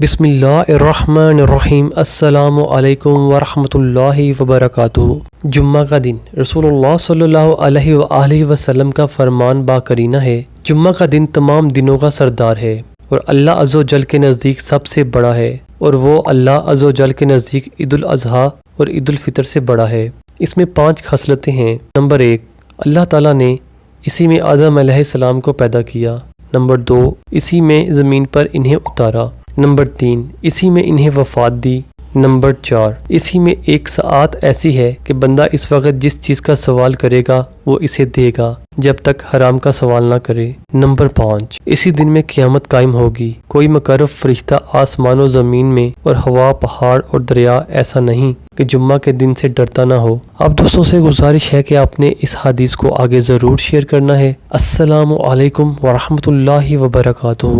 بسم اللہ الرحمن الرحیم۔ السلام علیکم ورحمۃ اللہ وبرکاتہ۔ جمعہ کا دن رسول اللہ صلی اللہ علیہ وآلہ وسلم کا فرمان با کرینہ ہے۔ جمعہ کا دن تمام دنوں کا سردار ہے اور اللہ عز و جل کے نزدیک سب سے بڑا ہے، اور وہ اللہ عز و جل کے نزدیک عید الاضحیٰ اور عید الفطر سے بڑا ہے۔ اس میں 5 خصلتیں ہیں۔ نمبر 1، اللہ تعالیٰ نے اسی میں آدم علیہ السلام کو پیدا کیا۔ نمبر 2، اسی میں زمین پر انہیں اتارا۔ نمبر 3، اسی میں انہیں وفات دی۔ نمبر 4، اسی میں ایک ساعت ایسی ہے کہ بندہ اس وقت جس چیز کا سوال کرے گا وہ اسے دے گا جب تک حرام کا سوال نہ کرے۔ نمبر 5، اسی دن میں قیامت قائم ہوگی۔ کوئی مقرب فرشتہ آسمان و زمین میں اور ہوا، پہاڑ اور دریا ایسا نہیں کہ جمعہ کے دن سے ڈرتا نہ ہو۔ اب دوستوں سے گزارش ہے کہ آپ نے اس حدیث کو آگے ضرور شیئر کرنا ہے۔ السلام علیکم ورحمۃ اللہ وبرکاتہ۔